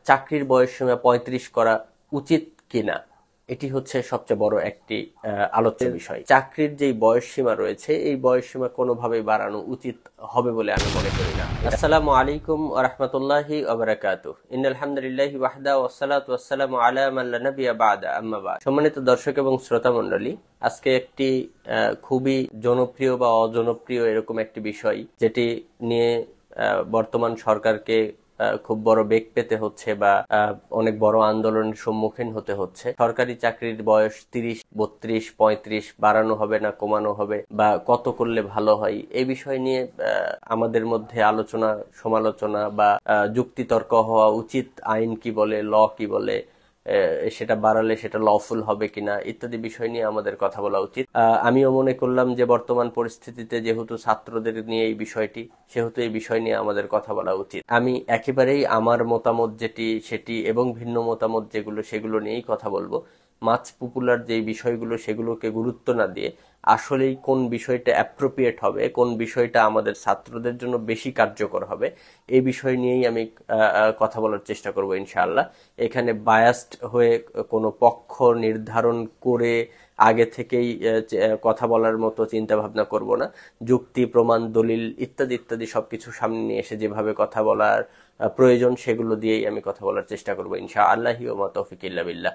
চাকরির বয়সসীমা ৩৫ করা উচিত কিনা, এটি হচ্ছে সবচেয়ে বড় একটি আলোচ্য বিষয়। চাকরির যেই বয়সসীমা রয়েছে এই বয়সসীমা কোনোভাবেই বাড়ানো উচিত হবে বলে আমি মনে করি না। আসসালামু আলাইকুম ওয়া রাহমাতুল্লাহি ওয়া বারাকাতুহু। ইন্নাল হামদুলিল্লাহি ওয়াহদা ওয়াসসালাতু ওয়াসসালামু আলা মান লা নাবিয়্যা বা'দা, আম্মা বা'দ। সম্মানিত দর্শক এবং শ্রোতা মণ্ডলী, আজকে একটি খুবই জনপ্রিয় বা অজনপ্রিয় এরকম একটি বিষয়, যেটি নিয়ে বর্তমান সরকারকে খুব বড় বেগ পেতে হচ্ছে বা অনেক বড় আন্দোলনের সম্মুখীন হতে হচ্ছে। সরকারি চাকরির বয়স 30, 32, 35 বাড়ানো হবে না কমানো হবে, বা কত করলে ভালো হয়, এই বিষয় নিয়ে আমাদের মধ্যে আলোচনা সমালোচনা বা যুক্তিতর্ক হওয়া উচিত। আইন কি বলে, ল কি বলে, সেটা বাড়ালে সেটা লফুল হবে কিনা ইত্যাদি বিষয় নিয়ে আমাদের কথা বলা উচিত। আমিও মনে করলাম যে বর্তমান পরিস্থিতিতে যেহেতু ছাত্রদের নিয়ে এই বিষয়টি, সেহেতু এই বিষয় নিয়ে আমাদের কথা বলা উচিত। আমি একেবারেই আমার মতামত যেটি সেটি এবং ভিন্ন মতামত যেগুলো সেগুলো নিয়েই কথা বলবো। মাছ পপুলার যেই বিষয়গুলো সেগুলোকে গুরুত্ব না দিয়ে আসলেই কোন বিষয়টা অ্যাপ্রোপ্রিয়েট হবে, কোন বিষয়টা আমাদের ছাত্রদের জন্য বেশি কার্যকর হবে, এই বিষয় নিয়েই আমি কথা বলার চেষ্টা করব ইনশাআল্লাহ। এখানে বায়াসড হয়ে কোনো পক্ষ নির্ধারণ করে আগে থেকেই কথা বলার মতো চিন্তা ভাবনা করব না। যুক্তি প্রমাণ দলিল ইত্যাদি ইত্যাদি সবকিছু সামনে নিয়ে এসে যেভাবে কথা বলার প্রয়োজন সেগুলো দিয়েই আমি কথা বলার চেষ্টা করব ইনশাআল্লাহি ওয়া মা তৌফিক ইল্লা বিল্লাহ।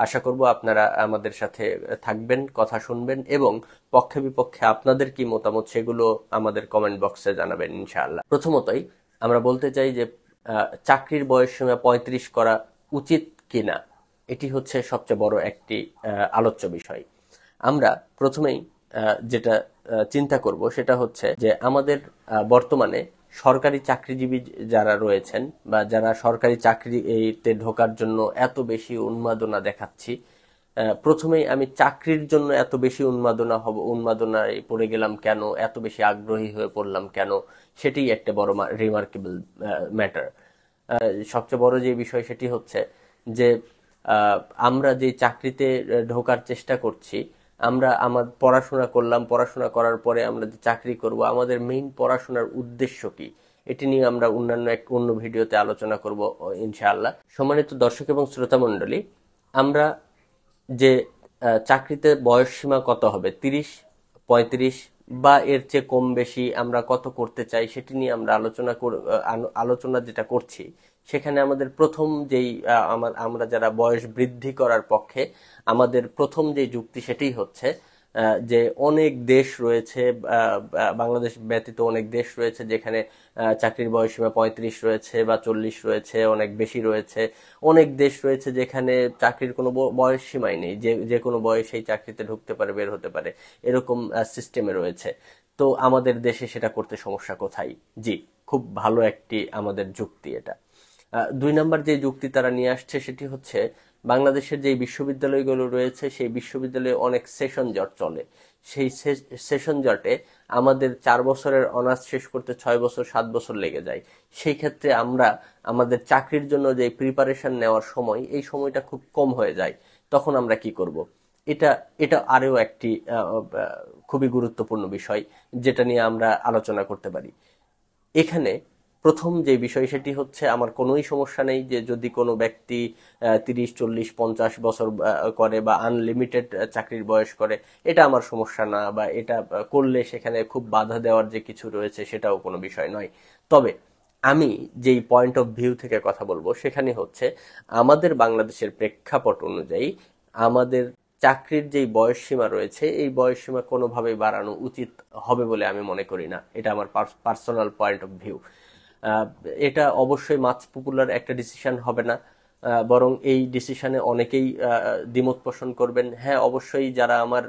আশা করব আপনারা আমাদের সাথে থাকবেন, কথা শুনবেন এবং পক্ষে বিপক্ষে আপনাদের কি মতামত সেগুলো আমাদের কমেন্ট বক্সে জানাবেন ইনশাআল্লাহ। প্রথমতই আমরা বলতে চাই যে চাকরির বয়সসীমা ৩৫ করা উচিত কিনা, এটি হচ্ছে সবচেয়ে বড় একটি আলোচ্য বিষয়। আমরা প্রথমেই যেটা চিন্তা করব সেটা হচ্ছে যে আমাদের বর্তমানে সরকারি চাকরিজীবী যারা রয়েছেন বা যারা সরকারি চাকরিতে ঢোকার জন্য এত বেশি উন্মাদনা দেখাচ্ছি, প্রথমেই আমি চাকরির জন্য এত বেশি উন্মাদনায় পড়ে গেলাম কেন, এত বেশি আগ্রহী হয়ে পড়লাম কেন, সেটাই একটা বড় রিমার্কেবল ম্যাটার। সবচেয়ে বড় যে বিষয় সেটি হচ্ছে যে আমরা যে চাকরিতে ঢোকার চেষ্টা করছি, আমরা আমার পড়াশোনা করলাম, পড়াশোনা করার পরে আমরা যে চাকরি করব, আমাদের মেইন পড়াশোনার উদ্দেশ্য কি, এটি নিয়ে আমরা অন্য ভিডিওতে আলোচনা করব ইনশাআল্লাহ। সম্মানিত দর্শক এবং শ্রোতা মণ্ডলী, আমরা যে চাকরিতে বয়স সীমা কত হবে, 30, 35 বা এর চেয়ে কম বেশি আমরা কত করতে চাই সেটি নিয়ে আমরা আলোচনা যেটা করছি, সেখানে আমাদের প্রথম যেই আমরা যারা বয়স বৃদ্ধি করার পক্ষে, আমাদের প্রথম যে যুক্তি সেটাই হচ্ছে যে অনেক দেশ রয়েছে, বাংলাদেশ ব্যতীত অনেক দেশ রয়েছে যেখানে চাকরির বয়সসীমা 35 রয়েছে বা 40 রয়েছে, অনেক বেশি রয়েছে। অনেক দেশ রয়েছে যেখানে চাকরির কোনো বয়স সীমাই নেই, যে কোনো বয়সেই চাকরিতে ঢুকতে পারে, বের হতে পারে, এরকম সিস্টেমে রয়েছে। তো আমাদের দেশে সেটা করতে সমস্যা কোথায়? জি, খুব ভালো একটি আমাদের যুক্তি এটা। 2 নম্বর যে যুক্তি তারা নিয়ে আসছে সেটি হচ্ছে বাংলাদেশের যে বিশ্ববিদ্যালয়গুলো রয়েছে সেই বিশ্ববিদ্যালয়ে অনেক সেশন জট চলে। সেই সেশন জটে আমাদের 4 বছরের অনার্স শেষ করতে 6 বছর 7 বছর লেগে যায়। সেই ক্ষেত্রে আমরা আমাদের চাকরির জন্য যে প্রিপারেশন নেওয়ার সময়, এই সময়টা খুব কম হয়ে যায়। তখন আমরা কি করব? এটা এটা আরও একটি খুবই গুরুত্বপূর্ণ বিষয় যেটা নিয়ে আমরা আলোচনা করতে পারি। এখানে প্রথম যে বিষয় সেটি হচ্ছে, আমার কোনোই সমস্যা নেই যে যদি কোনো ব্যক্তি 30, 40, 50 বছর করে বা আনলিমিটেড চাকরির বয়স করে, এটা আমার সমস্যা না, বা এটা করলে সেখানে খুব বাধা দেওয়ার যে কিছু রয়েছে সেটাও কোনো বিষয় নয়। তবে আমি যেই পয়েন্ট অফ ভিউ থেকে কথা বলবো সেখানে হচ্ছে আমাদের বাংলাদেশের প্রেক্ষাপট অনুযায়ী আমাদের চাকরির যেই বয়সসীমা রয়েছে এই বয়সসীমা কোনোভাবেই বাড়ানো উচিত হবে বলে আমি মনে করি না। এটা আমার পার্সোনাল পয়েন্ট অফ ভিউ। এটা অবশ্যই মাছ পপুলার একটা ডিসিশন হবে না, বরং এই ডিসিশনে অনেকেই দ্বিমত পোষণ করবেন। হ্যাঁ, অবশ্যই যারা আমার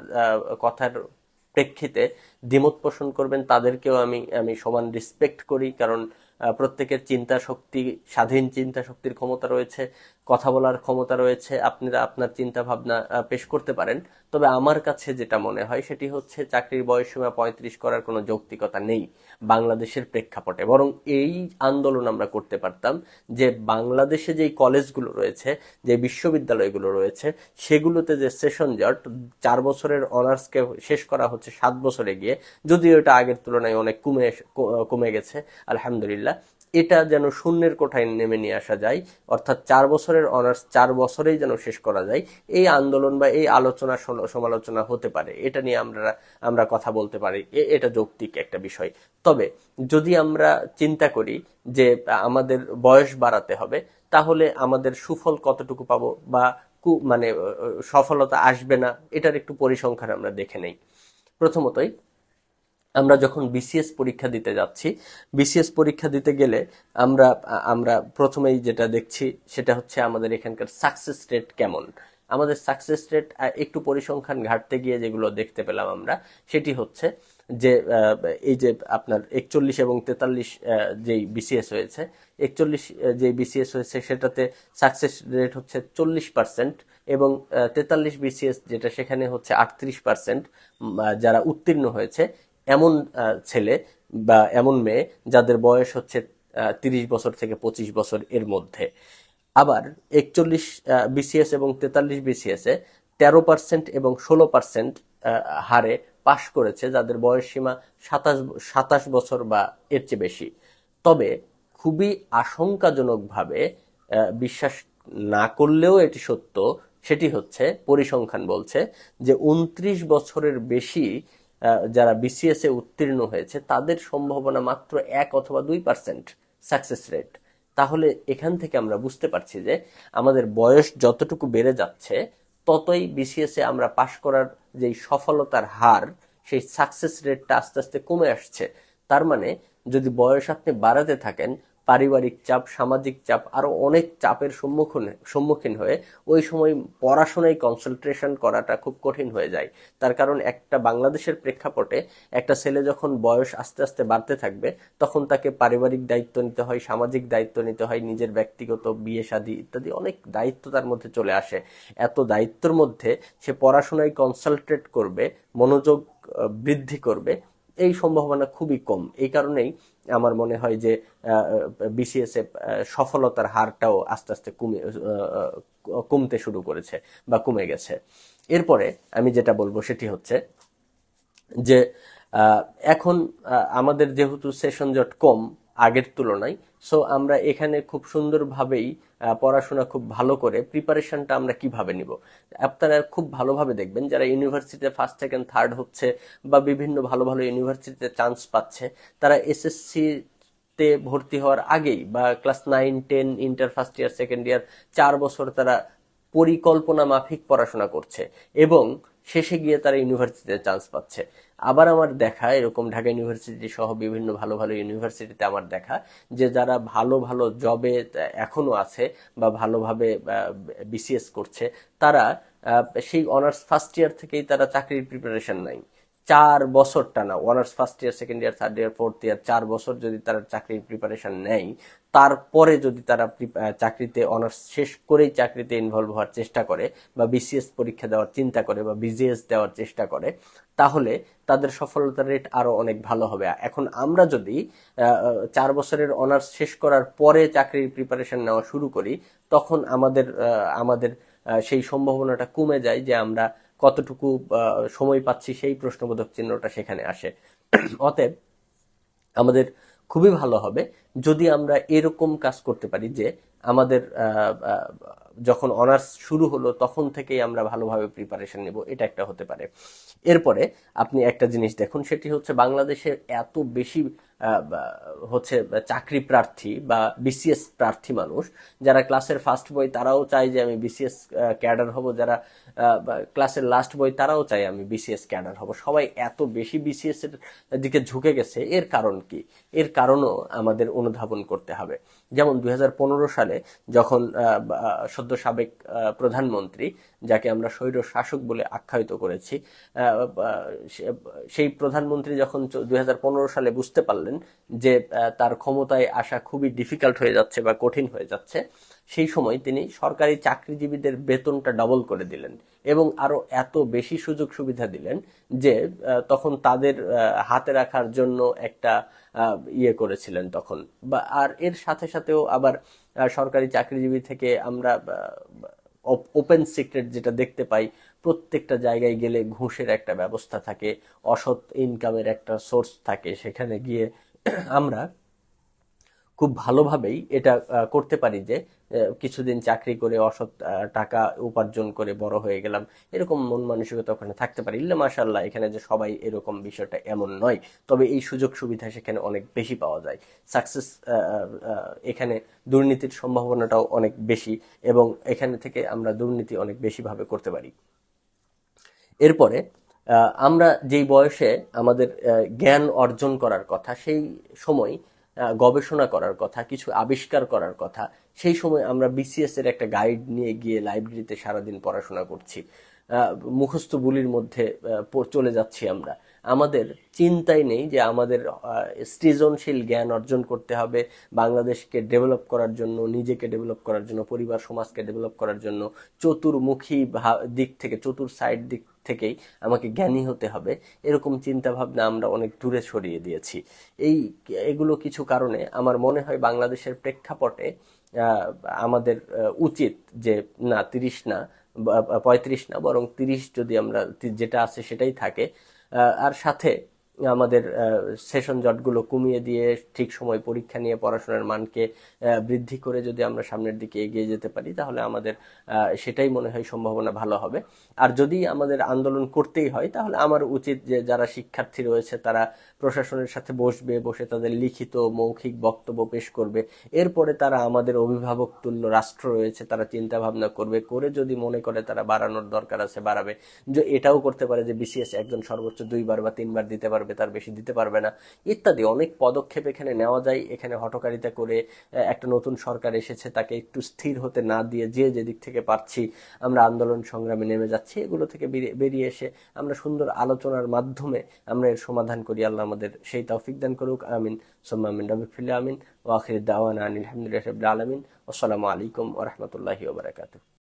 কথার প্রেক্ষিতে দ্বিমত পোষণ করবেন তাদেরকেও আমি সমান রেসপেক্ট করি, কারণ প্রত্যেকের চিন্তা শক্তি, স্বাধীন চিন্তা শক্তির ক্ষমতা রয়েছে, কথা বলার ক্ষমতা রয়েছে, আপনারা আপনার চিন্তা ভাবনা পেশ করতে পারেন। তবে আমার কাছে যেটা মনে হয় সেটি হচ্ছে চাকরির বয়সসীমা 35 করার কোনো যৌক্তিকতা নেই বাংলাদেশের প্রেক্ষাপটে। বরং এই আন্দোলন আমরা করতে পারতাম যে বাংলাদেশে যেই কলেজগুলো রয়েছে, যে বিশ্ববিদ্যালয়গুলো রয়েছে, সেগুলোতে যে সেশন জট 4 বছরের অনার্সকে শেষ করা হচ্ছে 7 বছরে গিয়ে, যদিও এটা আগের তুলনায় অনেক কমে গেছে আলহামদুলিল্লাহ, এটা যেন শূন্যের কোঠায় নেমে নিয়ে আসা যায়, অর্থাৎ 4 বছরের অনার্স 4 বছরেই যেন শেষ করা যায়, এই আন্দোলন বা এই আলোচনা সমালোচনা হতে পারে। এটা নিয়ে আমরা কথা বলতে পারি, এটা যৌক্তিক একটা বিষয়। তবে যদি আমরা চিন্তা করি যে আমাদের বয়স বাড়াতে হবে, তাহলে আমাদের সুফল কতটুকু পাবো বা মানে সফলতা আসবে না, এটার একটু পরিসংখ্যান আমরা দেখে নেই। প্রথমতই আমরা যখন বিসিএস পরীক্ষা দিতে যাচ্ছি, বিসিএস পরীক্ষা দিতে গেলে আমরা আমরা প্রথমেই যেটা দেখছি সেটা হচ্ছে আমাদের এখানকার সাকসেস রেট কেমন। আমাদের সাকসেস রেট একটু পরিসংখ্যান ঘাটতে গিয়ে যেগুলো দেখতে পেলাম আমরা, সেটি হচ্ছে যে এই যে আপনার 41 এবং 43 যেই বিসিএস হয়েছে, 41 যে বিসিএস হয়েছে সেটাতে সাকসেস রেট হচ্ছে 40%, এবং 43 বিসিএস যেটা সেখানে হচ্ছে 38% যারা উত্তীর্ণ হয়েছে এমন ছেলে বা এমন মেয়ে যাদের বয়স হচ্ছে 30 বছর থেকে 25 বছর এর মধ্যে। আবার 41 বিসিএস এবং 43 বিসিএস এ 13% এবং 16% হারে পাশ করেছে যাদের বয়স সীমা 27 বছর বা এর চেয়ে বেশি। তবে খুবই আশঙ্কাজনকভাবে বিশ্বাস না করলেও এটি সত্য, সেটি হচ্ছে পরিসংখ্যান বলছে যে 29 বছরের বেশি যারা বিসিএস এ উত্তীর্ণ হয়েছে তাদের সম্ভাবনা মাত্র 1 অথবা 2% সাকসেস রেট। তাহলে এখান থেকে আমরা বুঝতে পারছি যে আমাদের বয়স যতটুকু বেড়ে যাচ্ছে ততই বিসিএস এ আমরা পাশ করার যেই সফলতার হার, সেই সাকসেস রেটটা আস্তে আস্তে কমে আসছে। তার মানে যদি বয়স আপনি বাড়াতে থাকেন, পারিবারিক চাপ, সামাজিক চাপ, আরো অনেক চাপের সম্মুখীন হয়ে ওই সময় পড়াশোনায় কনসেন্ট্রেশন করাটা খুব কঠিন হয়ে যায়। তার কারণ একটা বাংলাদেশের প্রেক্ষাপটে একটা ছেলে যখন বয়স আস্তে আস্তে বাড়তে থাকবে, তখন তাকে পারিবারিক দায়িত্ব নিতে হয়, সামাজিক দায়িত্ব নিতে হয়, নিজের ব্যক্তিগত বিয়ে শাদী ইত্যাদি অনেক দায়িত্ব তার মধ্যে চলে আসে। এত দায়িত্বের মধ্যে সে পড়াশোনায় কনসেন্ট্রেট করবে, মনোযোগ বৃদ্ধি করবে, এই সম্ভাবনা খুবই কম। এই কারণেই আমার মনে হয় যে বিসিএস এ সফলতার হারটাও আস্তে আস্তে কমতে শুরু করেছে বা কমে গেছে। এরপরে আমি যেটা বলবো সেটি হচ্ছে যে এখন আমাদের যেহেতু সেশন জট কম আগের তুলনায়, সো আমরা এখানে খুব সুন্দরভাবেই পড়াশোনা খুব ভালো করে প্রিপারেশনটা আমরা কিভাবে নিব। আপনারা খুব ভালোভাবে দেখবেন যারা ইউনিভার্সিটিতে ফার্স্ট সেকেন্ড থার্ড হচ্ছে বা বিভিন্ন ভালো ভালো ইউনিভার্সিটিতে চান্স পাচ্ছে, তারা এসএসসি তে ভর্তি হওয়ার আগেই বা class 9, 10, inter first year second year 4 বছর তারা পরিকল্পনা মাফিক পড়াশোনা করছে এবং শেষে গিয়ে তারা ইউনিভার্সিটিতে চান্স পাচ্ছে। আবার আমার দেখা এরকম ঢাকা ইউনিভার্সিটি সহ বিভিন্ন ভালো ভালো ইউনিভার্সিটিতে আমার দেখা যে যারা ভালো ভালো জবে এখনো আছে বা ভালোভাবে বিসিএস করছে, তারা সেই অনার্স ফার্স্ট ইয়ার থেকেই তারা চাকরির প্রিপারেশন নাই। 4 বছর টানা honours first year second year third year fourth year 4 বছর যদি তারা চাকরির প্রিপারেশন নেয়, তারপরে যদি তারা চাকরিতে অনার্স শেষ করেই চাকরিতে ইনভলভ হওয়ার চেষ্টা করে বা বিসিএস পরীক্ষা দেওয়ার চিন্তা করে বা বিজিএস দেওয়ার চেষ্টা করে, তাহলে তাদের সফলতার রেট আরো অনেক ভালো হবে। এখন আমরা যদি 4 বছরের অনার্স শেষ করার পরে চাকরির প্রিপারেশন নেওয়া শুরু করি, তখন আমাদের সেই সম্ভাবনাটা কমে যায় যে আমরা কতটুকু সময় পাচ্ছি, সেই প্রশ্নবোধক চিহ্নটা সেখানে আসে। অতএব আমাদের খুবই ভালো হবে যদি আমরা এরকম কাজ করতে পারি যে আমাদের যখন অনার্স শুরু হলো তখন থেকেই আমরা ভালোভাবে প্রিপারেশন নেব, এটা একটা হতে পারে। এরপরে আপনি একটা জিনিস দেখুন, সেটি হচ্ছে বাংলাদেশের এত বেশি হচ্ছে চাকরি প্রার্থী বা বিসিএস প্রার্থী মানুষ, যারা ক্লাসের ফার্স্ট বয় তারাও চায় যে আমি বিসিএস ক্যাডার হব, যারা ক্লাসের লাস্ট বয় তারাও চায় আমি বিসিএস ক্যাডার হব। সবাই এত বেশি বিসিএস এর দিকে ঝুঁকে গেছে, এর কারণ কি? এর কারণও আমাদের অনুধাবন করতে হবে। যেমন 2015 সালে যখন সদ্য সাবেক প্রধানমন্ত্রী, যাকে আমরা স্বৈর শাসক বলে আখ্যায়িত করেছি, সেই প্রধানমন্ত্রী যখন 2015 সালে বুঝতে পারলেন যে তার ক্ষমতায় আসা খুবই ডিফিকাল্ট হয়ে যাচ্ছে বা কঠিন হয়ে যাচ্ছে, সেই সময় তিনি সরকারি চাকরিজীবীদের বেতনটা ডাবল করে দিলেন এবং আরো এত বেশি সুযোগ সুবিধা দিলেন যে তখন তাদের হাতে রাখার জন্য একটা ইয়ে করেছিলেন তখন। বা আর এর সাথে সাথেও আবার সরকারি চাকরিজীবী থেকে আমরা ওপেন সিক্রেট যেটা দেখতে পাই, প্রত্যেকটা জায়গায় গেলে ঘুষের একটা ব্যবস্থা থাকে, অসৎ ইনকামের একটা সোর্স থাকে। সেখানে গিয়ে আমরা খুব ভালোভাবেই এটা করতে পারি যে কিছুদিন চাকরি করে অসৎ টাকা উপার্জন করে বড় হয়ে গেলাম, এরকম মন মানসিকতা ওখানে থাকতে পারে। ইল্লা মাশাআল্লাহ, এখানে যে সবাই এরকম, বিষয়টা এমন নয়। তবে এই সুযোগ সুবিধা সেখানে অনেক বেশি পাওয়া যায়। সাকসেস, এখানে দুর্নীতির সম্ভাবনাটাও অনেক বেশি, এবং এখানে থেকে আমরা দুর্নীতি অনেক বেশিভাবে করতে পারি। এরপরে আমরা যেই বয়সে আমাদের জ্ঞান অর্জন করার কথা, সেই সময় গবেষণা করার কথা, কিছু আবিষ্কার করার কথা, সেই সময় আমরা বিসিএস এর একটা গাইড নিয়ে গিয়ে লাইব্রেরিতে সারাদিন পড়াশোনা করছি, মুখস্থ বুলির মধ্যে চলে যাচ্ছি আমরা। আমাদের চিন্তাই নেই যে আমাদের সৃজনশীল জ্ঞান অর্জন করতে হবে বাংলাদেশকে ডেভেলপ করার জন্য, নিজেকে ডেভেলপ করার জন্য, পরিবার সমাজকে ডেভেলপ করার জন্য। চতুর্মুখী দিক থেকে, চতুর সাইড দিক থেকেই আমাকে জ্ঞানী হতে হবে, এরকম চিন্তা ভাবনা আমরা অনেক দূরে সরিয়ে দিয়েছি। এগুলো কিছু কারণে আমার মনে হয় বাংলাদেশের প্রেক্ষাপটে আমাদের উচিত যে না 30 না, 35 না, বরং 30 যদি আমরা যেটা আছে সেটাই থাকে, আর সাথে আমাদের সেশন জটগুলো কমিয়ে দিয়ে ঠিক সময় পরীক্ষা নিয়ে পড়াশোনার মানকে বৃদ্ধি করে যদি আমরা সামনের দিকে এগিয়ে যেতে পারি, তাহলে আমাদের সেটাই মনে হয় সম্ভাবনা ভালো হবে। আর যদি আমাদের আন্দোলন করতেই হয়, তাহলে আমার উচিত যে যারা শিক্ষার্থী রয়েছে তারা প্রশাসনের সাথে বসবে, বসে তাদের লিখিত মৌখিক বক্তব্য পেশ করবে। এরপরে তারা আমাদের অভিভাবক তুল্য রাষ্ট্র রয়েছে, তারা চিন্তা ভাবনা করবে, করে যদি মনে করে তারা বাড়ানোর দরকার আছে বাড়াবে। যে এটাও করতে পারে যে বিসিএস একজন সর্বোচ্চ 2 বার বা 3 বার দিতে পারবে, তার বেশি দিতে পারবে না, ইত্যাদি অনেক পদক্ষেপ এখানে নেওয়া যায়। এখানে হঠকারিতা করে একটা নতুন সরকার এসেছে, তাকে একটু স্থির হতে না দিয়ে যে যেদিক থেকে পারছি আমরা আন্দোলন সংগ্রামে নেমে যাচ্ছি। এগুলো থেকে বেরিয়ে এসে আমরা সুন্দর আলোচনার মাধ্যমে আমরা এর সমাধান করি। আল্লাহ আমাদের সেই তৌফিক দান করুক। আমিন সুম্মা আমিন। রব্বিক ফিরলি আমিন। ওয়া আখির দাওয়ানা আনিল হামদুলিল্লাহি রাব্বিল আলামিন। আসসালামু আলাইকুম ওয়া রাহমাতুল্লাহি ওয়া বারাকাতুহু।